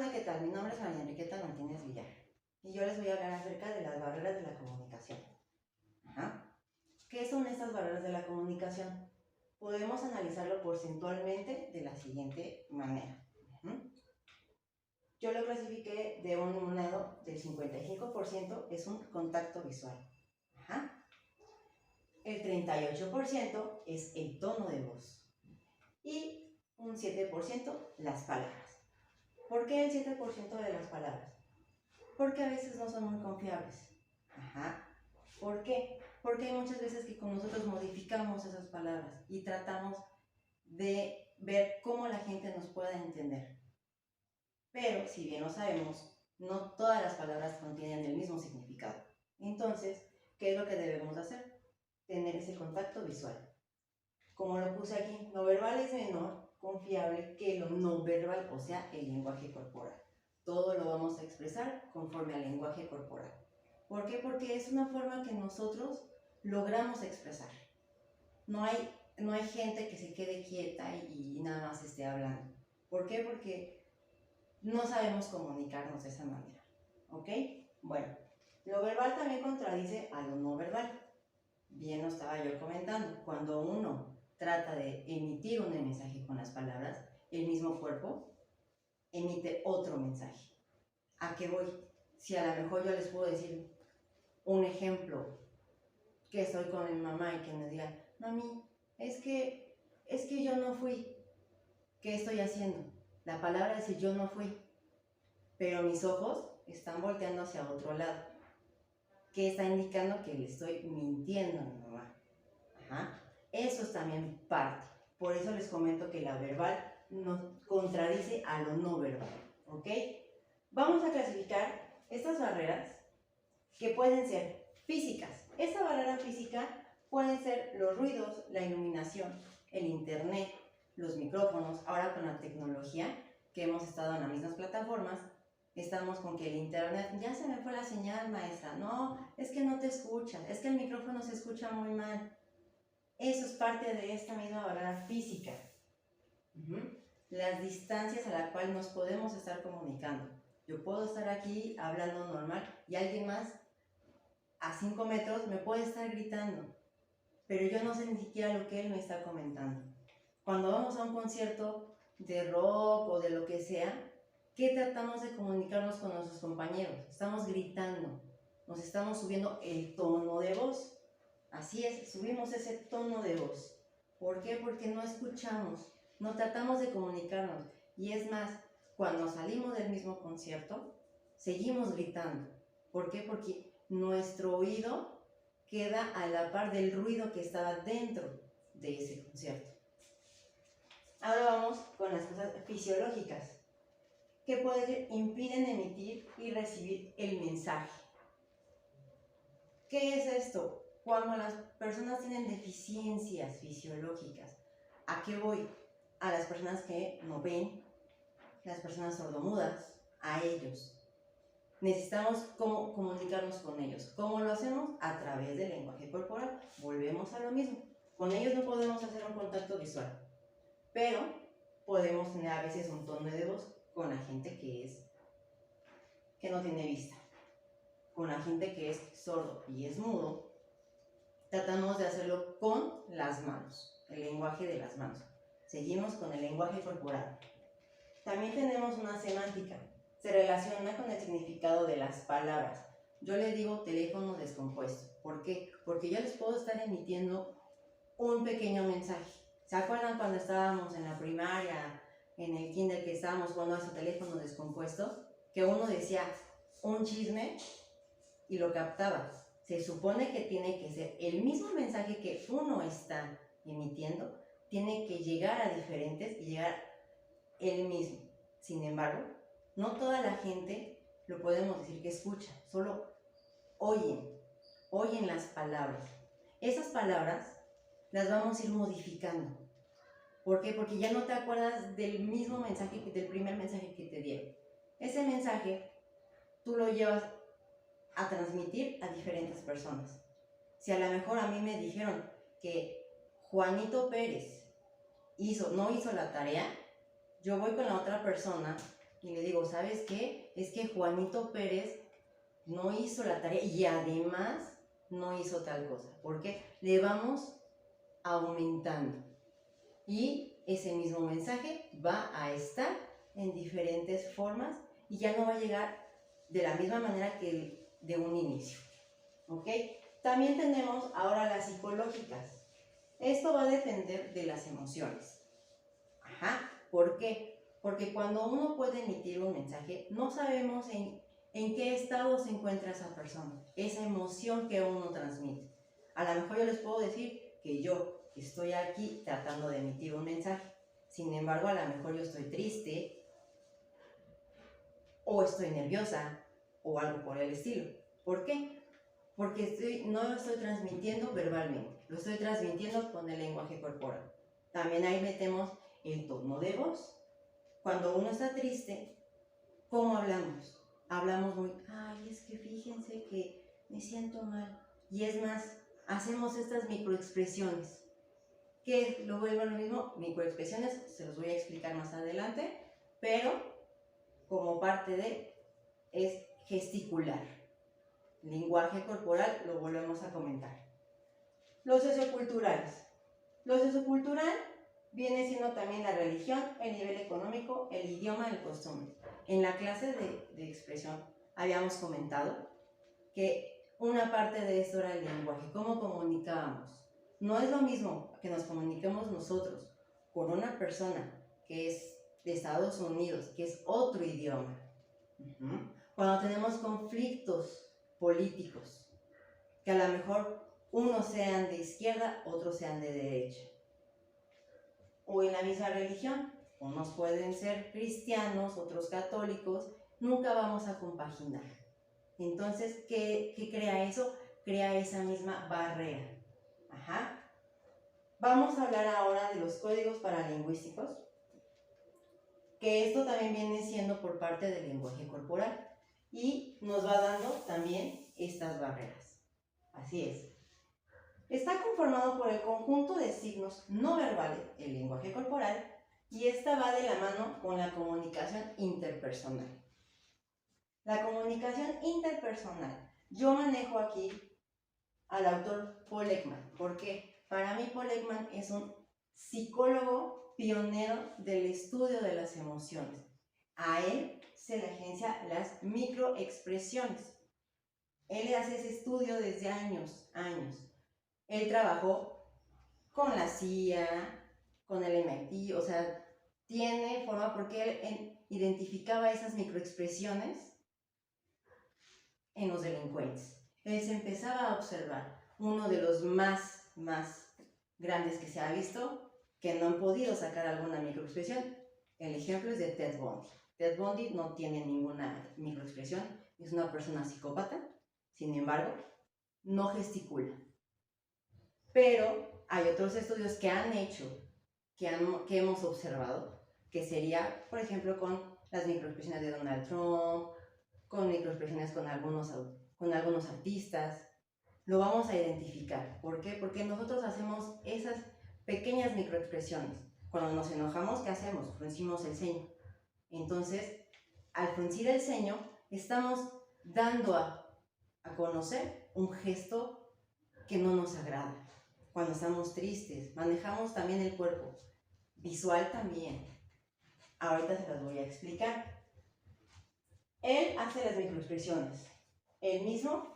Hola, ¿qué tal? Mi nombre es María Enriqueta Martínez Villar y yo les voy a hablar acerca de las barreras de la comunicación. ¿Qué son estas barreras de la comunicación? Podemos analizarlo porcentualmente de la siguiente manera. Yo lo clasifiqué de un número del 55% es un contacto visual. El 38% es el tono de voz y un 7% las palabras. ¿Por qué el 7% de las palabras? Porque a veces no son muy confiables. ¿Por qué? Porque hay muchas veces que con nosotros modificamos esas palabras y tratamos de ver cómo la gente nos pueda entender. Pero, si bien lo sabemos, no todas las palabras contienen el mismo significado. Entonces, ¿qué es lo que debemos hacer? Tener ese contacto visual. Como lo puse aquí, lo verbal es menor confiable que lo no verbal, o sea, el lenguaje corporal. Todo lo vamos a expresar conforme al lenguaje corporal. ¿Por qué? Porque es una forma que nosotros logramos expresar. No hay gente que se quede quieta y nada más esté hablando. ¿Por qué? Porque no sabemos comunicarnos de esa manera. ¿Ok? Bueno, lo verbal también contradice a lo no verbal. Bien lo estaba yo comentando. Cuando uno trata de emitir un mensaje con las palabras, el mismo cuerpo emite otro mensaje. ¿A qué voy? Si a lo mejor yo les puedo decir un ejemplo, que estoy con mi mamá y que me diga, mami, es que yo no fui, ¿qué estoy haciendo? La palabra dice yo no fui, pero mis ojos están volteando hacia otro lado, que está indicando que le estoy mintiendo a mi mamá. Eso es también parte. Por eso les comento que la verbal nos contradice a lo no verbal. ¿Ok? Vamos a clasificar estas barreras que pueden ser físicas. Esta barrera física pueden ser los ruidos, la iluminación, el internet, los micrófonos. Ahora con la tecnología que hemos estado en las mismas plataformas, estamos con que el internet, ya se me fue la señal, maestra, no, es que no te escucha, es que el micrófono se escucha muy mal. Eso es parte de esta misma barrera física. Las distancias a las cuales nos podemos estar comunicando. Yo puedo estar aquí hablando normal y alguien más a 5 metros me puede estar gritando, pero yo no sé ni siquiera lo que él me está comentando. Cuando vamos a un concierto de rock o de lo que sea, ¿qué tratamos de comunicarnos con nuestros compañeros? Estamos gritando, nos estamos subiendo el tono de voz. Así es, subimos ese tono de voz. ¿Por qué? Porque no escuchamos, no tratamos de comunicarnos. Y es más, cuando salimos del mismo concierto, seguimos gritando. ¿Por qué? Porque nuestro oído queda a la par del ruido que estaba dentro de ese concierto. Ahora vamos con las cosas fisiológicas que impiden emitir y recibir el mensaje. ¿Qué es esto? Cuando las personas tienen deficiencias fisiológicas. ¿A qué voy? A las personas que no ven, las personas sordomudas, a ellos. Necesitamos comunicarnos con ellos. ¿Cómo lo hacemos? A través del lenguaje corporal. Volvemos a lo mismo. Con ellos no podemos hacer un contacto visual, pero podemos tener a veces un tono de voz con la gente que no tiene vista. Con la gente que es sordo y es mudo, tratamos de hacerlo con las manos, el lenguaje de las manos. Seguimos con el lenguaje corporal. También tenemos una semántica. Se relaciona con el significado de las palabras. Yo les digo teléfono descompuesto. ¿Por qué? Porque yo les puedo estar emitiendo un pequeño mensaje. ¿Se acuerdan cuando estábamos en la primaria, en el kinder, que estábamos jugando a su teléfono descompuesto? Que uno decía un chisme y lo captaba. Se supone que tiene que ser el mismo mensaje que uno está emitiendo, tiene que llegar a diferentes y llegar el mismo. Sin embargo, no toda la gente lo podemos decir que escucha, solo oyen las palabras. Esas palabras las vamos a ir modificando. ¿Por qué? Porque ya no te acuerdas del mismo mensaje, del primer mensaje que te dieron. Ese mensaje tú lo llevas a transmitir a diferentes personas. Si a lo mejor a mí me dijeron que Juanito Pérez no hizo la tarea, yo voy con la otra persona y le digo, ¿sabes qué? Es que Juanito Pérez no hizo la tarea y además no hizo tal cosa. Porque le vamos aumentando. Y ese mismo mensaje va a estar en diferentes formas y ya no va a llegar de la misma manera que de un inicio. ¿Ok? También tenemos ahora las psicológicas. Esto va a depender de las emociones. Ajá. ¿Por qué? Porque cuando uno puede emitir un mensaje, no sabemos en qué estado se encuentra esa persona, esa emoción que uno transmite. A lo mejor yo les puedo decir que yo estoy aquí tratando de emitir un mensaje. Sin embargo, a lo mejor yo estoy triste, o estoy nerviosa, o algo por el estilo. ¿Por qué? Porque no lo estoy transmitiendo verbalmente, lo estoy transmitiendo con el lenguaje corporal. También ahí metemos el tono de voz. Cuando uno está triste, ¿cómo hablamos? Hablamos muy, ay, es que fíjense que me siento mal. Y es más, hacemos estas microexpresiones. Que lo vuelvo a lo mismo, microexpresiones, se los voy a explicar más adelante, pero como parte de, es gesticular. Lenguaje corporal, lo volvemos a comentar. Los socioculturales. Lo sociocultural viene siendo también la religión, el nivel económico, el idioma, el costumbre. En la clase de expresión habíamos comentado que una parte de esto era el lenguaje, cómo comunicábamos. No es lo mismo que nos comuniquemos nosotros con una persona que es de Estados Unidos, que es otro idioma. Cuando tenemos conflictos políticos, que a lo mejor unos sean de izquierda, otros sean de derecha. O en la misma religión, unos pueden ser cristianos, otros católicos, nunca vamos a compaginar. Entonces, ¿qué crea eso? Crea esa misma barrera. Ajá. Vamos a hablar ahora de los códigos paralingüísticos, que esto también viene siendo por parte del lenguaje corporal y nos va dando también estas barreras. Así es. Está conformado por el conjunto de signos no verbales, el lenguaje corporal, y esta va de la mano con la comunicación interpersonal. La comunicación interpersonal. Yo manejo aquí al autor Paul Ekman, porque para mí Paul Ekman es un psicólogo pionero del estudio de las emociones. A él se le agencia las microexpresiones. Él hace ese estudio desde años. Él trabajó con la CIA, con el MIT, o sea, tiene forma porque él identificaba esas microexpresiones en los delincuentes. Él se empezaba a observar. Uno de los más grandes que se ha visto, que no han podido sacar alguna microexpresión, el ejemplo es de Ted Bundy. Ted Bundy no tiene ninguna microexpresión, es una persona psicópata, sin embargo, no gesticula. Pero hay otros estudios que han hecho, que hemos observado, que sería, por ejemplo, con las microexpresiones de Donald Trump, con microexpresiones con algunos artistas. Lo vamos a identificar. ¿Por qué? Porque nosotros hacemos esas pequeñas microexpresiones. Cuando nos enojamos, ¿qué hacemos? Fruncimos el ceño. Entonces, al fruncir el ceño, estamos dando a conocer un gesto que no nos agrada. Cuando estamos tristes, manejamos también el cuerpo. Visual también. Ahorita se las voy a explicar. Él hace las microexpresiones. Él mismo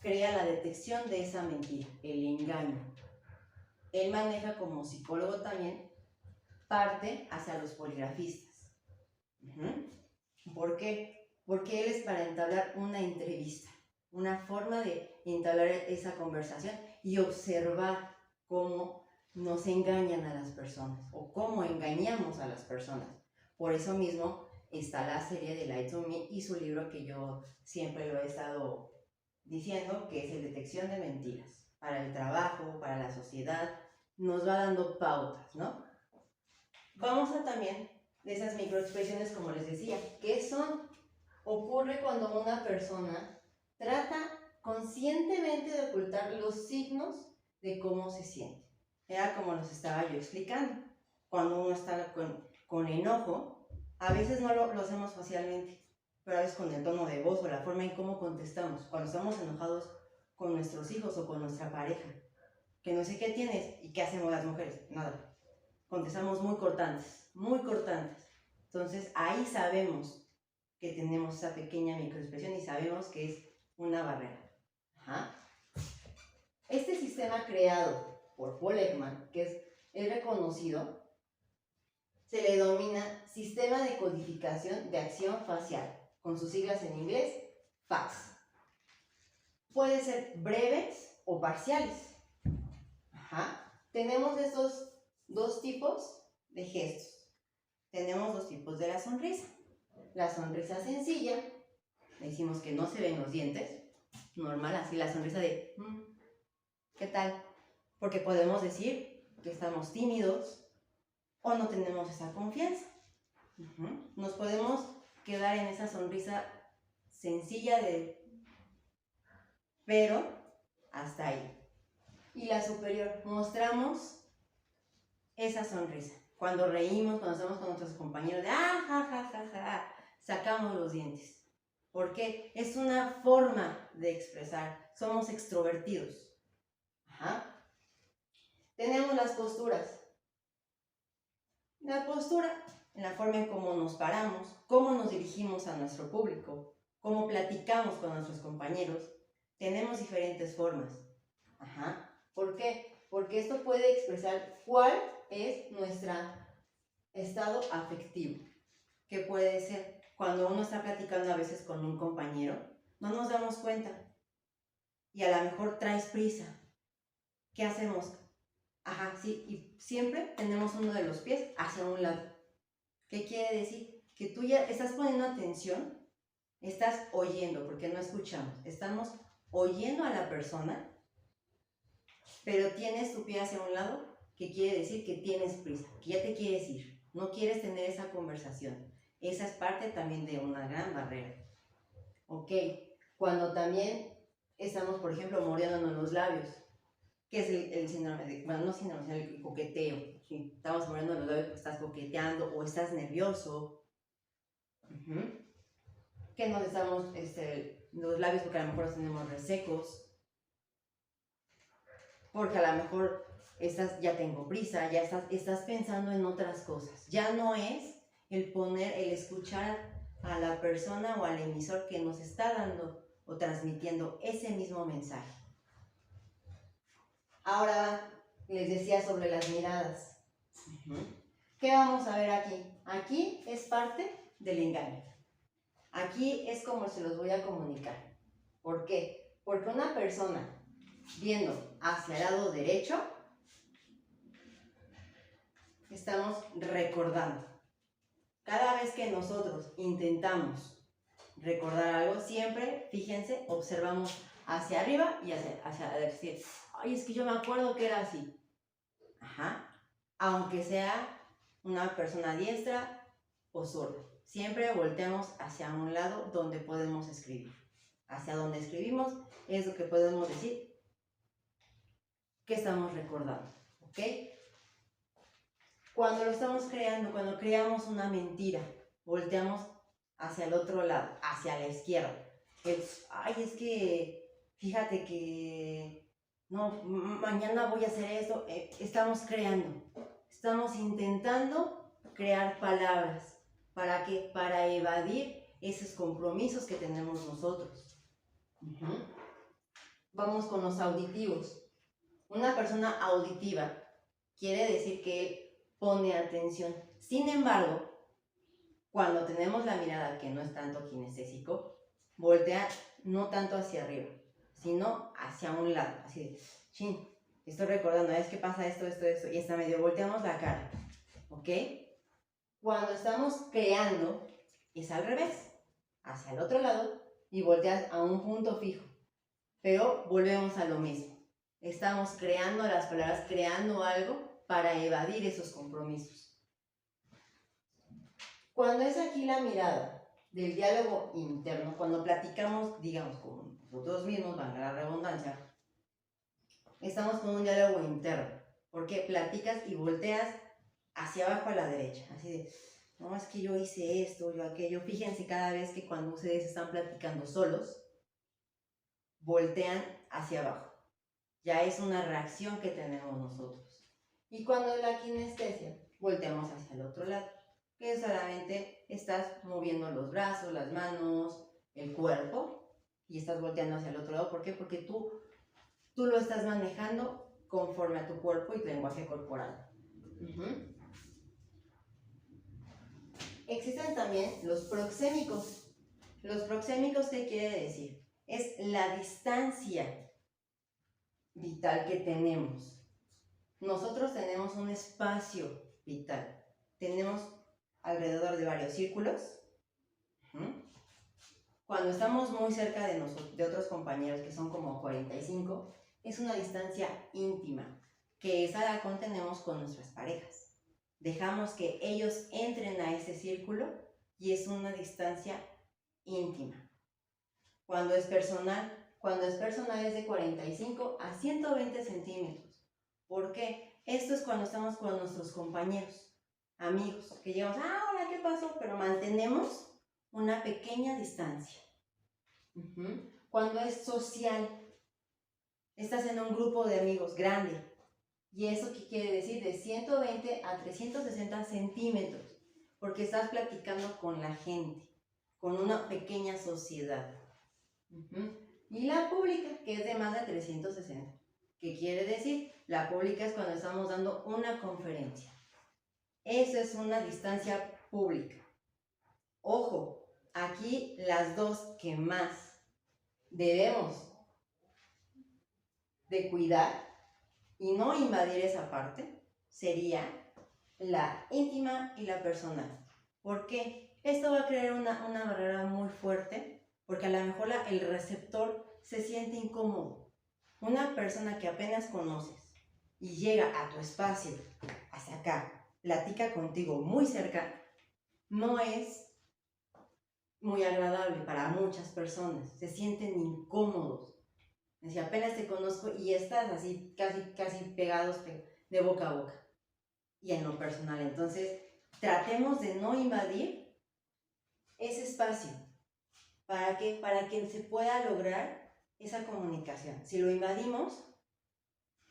crea la detección de esa mentira, el engaño. Él maneja como psicólogo también parte hacia los poligrafistas. ¿Por qué? Porque él es para entablar una entrevista, una forma de entablar esa conversación y observar cómo nos engañan a las personas o cómo engañamos a las personas. Por eso mismo está la serie de Lie to Me y su libro que yo siempre lo he estado diciendo, que es el Detección de Mentiras. Para el trabajo, para la sociedad, nos va dando pautas, ¿no? Vamos a también de esas microexpresiones, como les decía, que ocurre cuando una persona trata conscientemente de ocultar los signos de cómo se siente. Era como los estaba yo explicando. Cuando uno está con enojo, A veces no lo hacemos facialmente, pero a veces con el tono de voz o la forma en cómo contestamos. Cuando estamos enojados con nuestros hijos o con nuestra pareja, que no sé qué tienes y qué hacemos las mujeres, nada. Contestamos muy cortantes, muy cortantes. Entonces ahí sabemos que tenemos esa pequeña microexpresión y sabemos que es una barrera. Ajá. Este sistema creado por Paul Ekman, que es reconocido, se le denomina Sistema de Codificación de Acción Facial, con sus siglas en inglés, FACS. Puede ser breves o parciales. Ajá. Tenemos estos dos tipos de gestos. Tenemos dos tipos de la sonrisa. La sonrisa sencilla, decimos que no se ven los dientes, normal, así la sonrisa de ¿qué tal? Porque podemos decir que estamos tímidos o no tenemos esa confianza. Nos podemos quedar en esa sonrisa sencilla pero hasta ahí. Y la superior, mostramos esa sonrisa. Cuando reímos, cuando estamos con nuestros compañeros de sacamos los dientes. Porque es una forma de expresar. Somos extrovertidos. Ajá. Tenemos las posturas. La postura, en la forma en cómo nos paramos, cómo nos dirigimos a nuestro público, cómo platicamos con nuestros compañeros. Tenemos diferentes formas. Ajá. ¿Por qué? Porque esto puede expresar cuál es nuestro estado afectivo. ¿Qué puede ser? Cuando uno está platicando a veces con un compañero, no nos damos cuenta y a lo mejor traes prisa. ¿Qué hacemos? Ajá, sí, y siempre tenemos uno de los pies hacia un lado. ¿Qué quiere decir? Que tú ya estás poniendo atención, estás oyendo, porque no escuchamos. Estamos oyendo a la persona, pero tienes tu pie hacia un lado, que quiere decir que tienes prisa, que ya te quieres ir, no quieres tener esa conversación. Esa es parte también de una gran barrera. Ok, cuando también estamos, por ejemplo, mordiéndonos los labios, que es el síndrome de, bueno, no síndrome, sino el coqueteo. ¿Sí? Estamos mordiendo los labios porque estás coqueteando o estás nervioso. Que nos estamos, los labios porque a lo mejor los tenemos resecos. Porque a lo mejor ya tengo prisa, ya estás pensando en otras cosas. Ya no es el escuchar a la persona o al emisor que nos está dando o transmitiendo ese mismo mensaje. Ahora les decía sobre las miradas. ¿Qué vamos a ver aquí? Aquí es parte del engaño. Aquí es como se los voy a comunicar. ¿Por qué? Porque una persona viendo hacia el lado derecho, estamos recordando. Cada vez que nosotros intentamos recordar algo, siempre, fíjense, observamos hacia arriba y hacia la derecha. Ay, es que yo me acuerdo que era así. Ajá. Aunque sea una persona diestra o sorda. Siempre volteamos hacia un lado donde podemos escribir. Hacia donde escribimos es lo que podemos decir que estamos recordando. ¿Ok? Cuando lo estamos creando, cuando creamos una mentira, volteamos hacia el otro lado, hacia la izquierda. Ay, es que, fíjate que, no, mañana voy a hacer esto. Estamos creando, estamos intentando crear palabras. ¿Para qué? Para evadir esos compromisos que tenemos nosotros. Vamos con los auditivos. Una persona auditiva quiere decir que él pone atención. Sin embargo, cuando tenemos la mirada que no es tanto kinestésico, voltea no tanto hacia arriba, sino hacia un lado. Así de, chin, estoy recordando, es que pasa esto, y está medio volteamos la cara. ¿Ok? Cuando estamos creando, es al revés, hacia el otro lado y volteas a un punto fijo. Pero volvemos a lo mismo. Estamos creando las palabras, creando algo para evadir esos compromisos. Cuando es aquí la mirada del diálogo interno, cuando platicamos, digamos, con nosotros mismos, valga la redundancia, estamos con un diálogo interno, porque platicas y volteas hacia abajo a la derecha, así de, No, es que yo hice esto, yo aquello. Fíjense cada vez que cuando ustedes están platicando solos, voltean hacia abajo. Ya es una reacción que tenemos nosotros. Y cuando la kinestesia, volteamos hacia el otro lado, que solamente estás moviendo los brazos, las manos, el cuerpo, y estás volteando hacia el otro lado. ¿Por qué? Porque tú lo estás manejando conforme a tu cuerpo y tu lenguaje corporal. Existen también los proxémicos. Los proxémicos, ¿qué quiere decir? Es la distancia vital que tenemos. Nosotros tenemos un espacio vital. Tenemos alrededor de varios círculos. Cuando estamos muy cerca de nosotros, de otros compañeros que son como 45, es una distancia íntima, que esa la contenemos con nuestras parejas. Dejamos que ellos entren a ese círculo y es una distancia íntima. Cuando es personal es de 45 a 120 centímetros. ¿Por qué? Esto es cuando estamos con nuestros compañeros, amigos, que llegamos, hola, ¿qué pasó? Pero mantenemos una pequeña distancia. Cuando es social, estás en un grupo de amigos grande. ¿Y eso qué quiere decir? De 120 a 360 centímetros. Porque estás platicando con la gente, con una pequeña sociedad. Y la pública, que es de más de 360. ¿Qué quiere decir? La pública es cuando estamos dando una conferencia. Eso es una distancia pública. Ojo, aquí las dos que más debemos de cuidar y no invadir esa parte sería la íntima y la personal. ¿Por qué? Esto va a crear una barrera muy fuerte, porque a lo mejor el receptor se siente incómodo. Una persona que apenas conoces y llega a tu espacio, hacia acá, platica contigo muy cerca, no es muy agradable para muchas personas. Se sienten incómodos. Si apenas te conozco y estás así casi pegados de boca a boca. Y en lo personal, entonces, tratemos de no invadir ese espacio. ¿Para qué? Para que se pueda lograr esa comunicación. Si lo invadimos,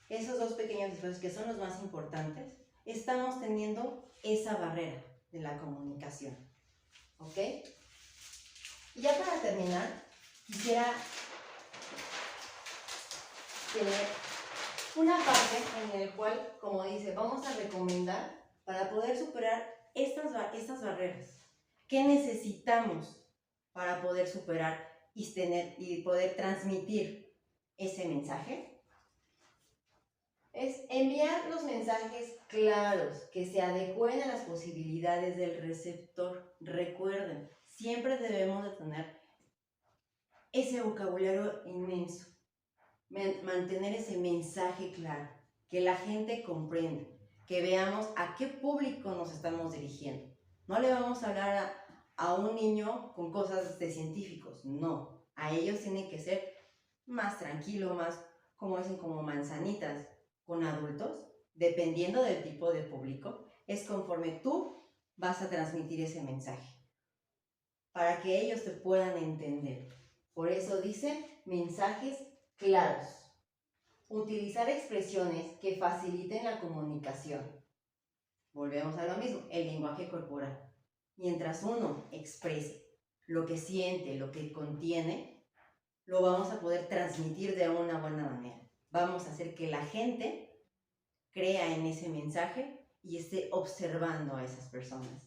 esos dos pequeños espacios que son los más importantes, estamos teniendo esa barrera de la comunicación. ¿Ok? Y ya para terminar, quisiera tener una parte en la cual, como dice, vamos a recomendar para poder superar estas barreras. ¿Qué necesitamos para poder superar y poder transmitir ese mensaje? Es enviar los mensajes claros, que se adecúen a las posibilidades del receptor. Recuerden, siempre debemos de tener ese vocabulario inmenso. Mantener ese mensaje claro, que la gente comprenda, que veamos a qué público nos estamos dirigiendo. No le vamos a hablar a un niño con cosas de científicos, no. A ellos tienen que ser más tranquilos, más, como dicen, como manzanitas. Con adultos, dependiendo del tipo de público, es conforme tú vas a transmitir ese mensaje, para que ellos te puedan entender. Por eso dice mensajes claros. Utilizar expresiones que faciliten la comunicación. Volvemos a lo mismo, el lenguaje corporal. Mientras uno exprese lo que siente, lo que contiene, lo vamos a poder transmitir de una buena manera. Vamos a hacer que la gente crea en ese mensaje y esté observando a esas personas.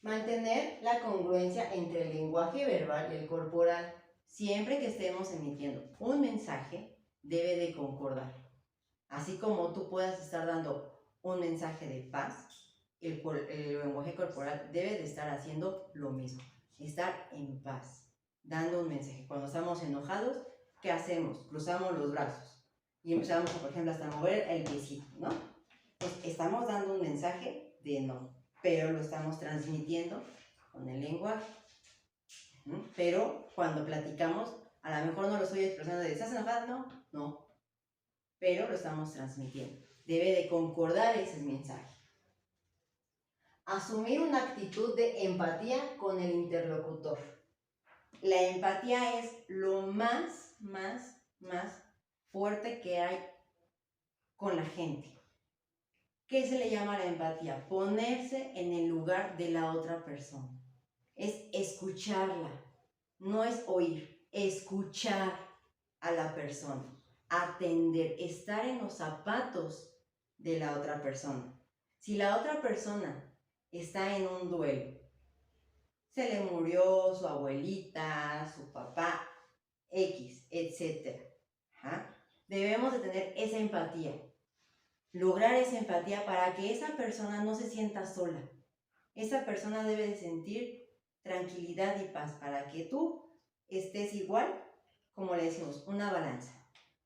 Mantener la congruencia entre el lenguaje verbal y el corporal. Siempre que estemos emitiendo un mensaje, debe de concordar. Así como tú puedas estar dando un mensaje de paz, el lenguaje corporal debe de estar haciendo lo mismo. Estar en paz, dando un mensaje. Cuando estamos enojados, ¿qué hacemos? Cruzamos los brazos y empezamos, por ejemplo, hasta mover el piecito, ¿no? Pues estamos dando un mensaje de enojo, pero lo estamos transmitiendo con el lenguaje. Pero cuando platicamos, a lo mejor no lo estoy expresando de ¿estás enojada? No. Pero lo estamos transmitiendo. Debe de concordar ese mensaje. Asumir una actitud de empatía con el interlocutor. La empatía es lo más fuerte que hay con la gente. ¿Qué se le llama la empatía? Ponerse en el lugar de la otra persona. Es escucharla, no es oír, escuchar a la persona, atender, estar en los zapatos de la otra persona. Si la otra persona está en un duelo, se le murió su abuelita, su papá, X, etc. Debemos de tener esa empatía, lograr esa empatía para que esa persona no se sienta sola. Esa persona debe de sentir tranquilidad y paz para que tú estés igual, como le decimos, una balanza.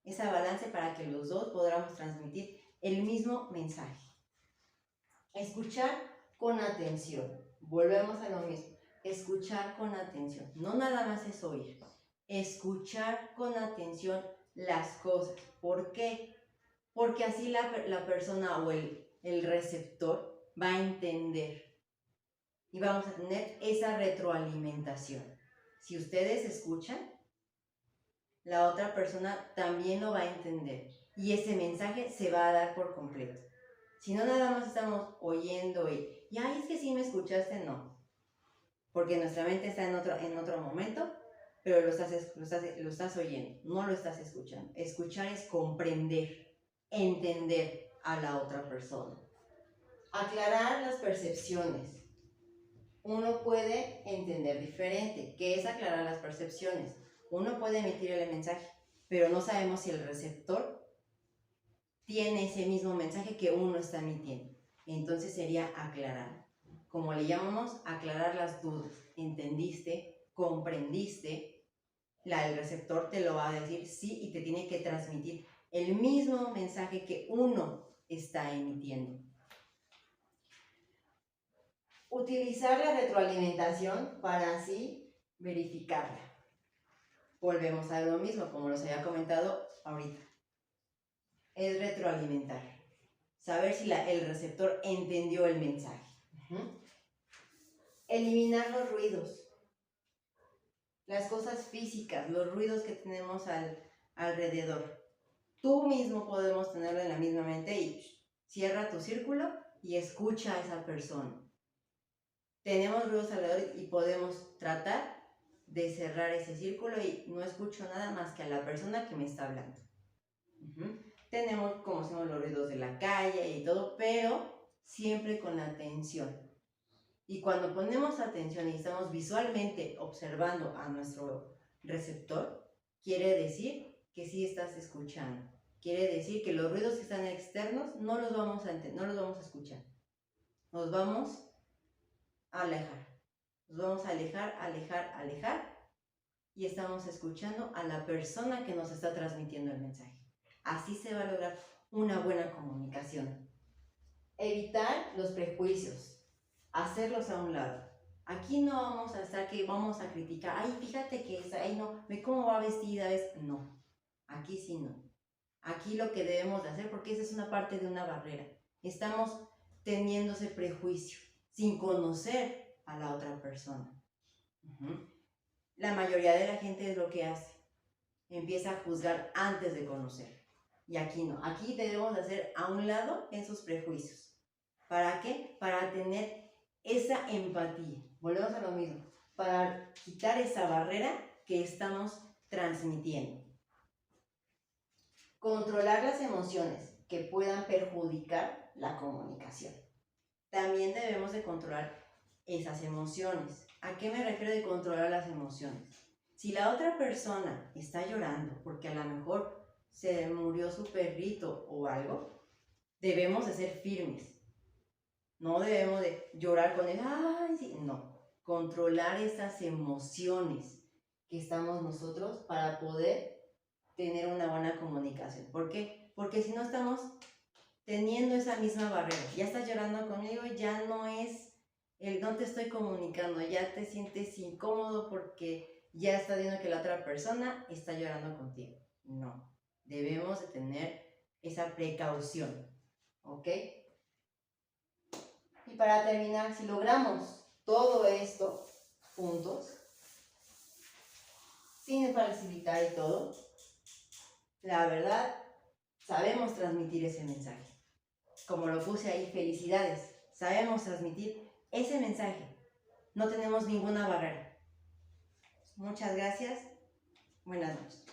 Esa balanza para que los dos podamos transmitir el mismo mensaje. Escuchar con atención. Volvemos a lo mismo. Escuchar con atención. No nada más es oír. Escuchar con atención las cosas. ¿Por qué? Porque así la persona o el receptor va a entender. Y vamos a tener esa retroalimentación. Si ustedes escuchan, la otra persona también lo va a entender. Y ese mensaje se va a dar por completo. Si no, nada más estamos oyendo y ay, es que sí me escuchaste, no. Porque nuestra mente está en otro momento, pero lo estás oyendo, no lo estás escuchando. Escuchar es comprender, entender a la otra persona. Aclarar las percepciones. Uno puede entender diferente. ¿Qué es aclarar las percepciones? Uno puede emitir el mensaje, pero no sabemos si el receptor tiene ese mismo mensaje que uno está emitiendo. Entonces sería aclarar. Como le llamamos, aclarar las dudas. ¿Entendiste? ¿Comprendiste? El receptor te lo va a decir sí y te tiene que transmitir el mismo mensaje que uno está emitiendo. Utilizar la retroalimentación para así verificarla. Volvemos a lo mismo, como los había comentado ahorita. Es retroalimentar. Saber si el receptor entendió el mensaje. Eliminar los ruidos. Las cosas físicas, los ruidos que tenemos alrededor. Tú mismo podemos tenerlo en la misma mente y cierra tu círculo y escucha a esa persona. Tenemos ruidos alrededor y podemos tratar de cerrar ese círculo y no escucho nada más que a la persona que me está hablando. Tenemos, como decimos, los ruidos de la calle y todo, pero siempre con atención. Y cuando ponemos atención y estamos visualmente observando a nuestro receptor, quiere decir que sí estás escuchando. Quiere decir que los ruidos que están externos no los vamos a escuchar. Nos vamos a alejar. Nos vamos a alejar y estamos escuchando a la persona que nos está transmitiendo el mensaje. Así se va a lograr una buena comunicación. Evitar los prejuicios, hacerlos a un lado. Aquí no vamos a estar que vamos a criticar, ay, fíjate que esa, ay, no, ve cómo va vestida, no, aquí sí no. Aquí lo que debemos de hacer, porque esa es una parte de una barrera, estamos teniendo ese prejuicio, sin conocer a la otra persona. La mayoría de la gente es lo que hace, empieza a juzgar antes de conocer. Y aquí no, aquí debemos de hacer a un lado esos prejuicios. ¿Para qué? Para tener esa empatía. Volvemos a lo mismo, para quitar esa barrera que estamos transmitiendo. Controlar las emociones que puedan perjudicar la comunicación. También debemos de controlar esas emociones. ¿A qué me refiero de controlar las emociones? Si la otra persona está llorando porque a lo mejor se murió su perrito o algo, debemos de ser firmes. No debemos de llorar con él, ay, sí, no. Controlar esas emociones que estamos nosotros para poder tener una buena comunicación. ¿Por qué? Porque si no estamos teniendo esa misma barrera, ya estás llorando conmigo, ya no te estoy comunicando, ya te sientes incómodo porque ya está viendo que la otra persona está llorando contigo. No, debemos de tener esa precaución, ¿ok? Y para terminar, si logramos todo esto juntos, sin falsificar y todo, la verdad, sabemos transmitir ese mensaje. Como lo puse ahí, felicidades. Sabemos transmitir ese mensaje. No tenemos ninguna barrera. Muchas gracias. Buenas noches.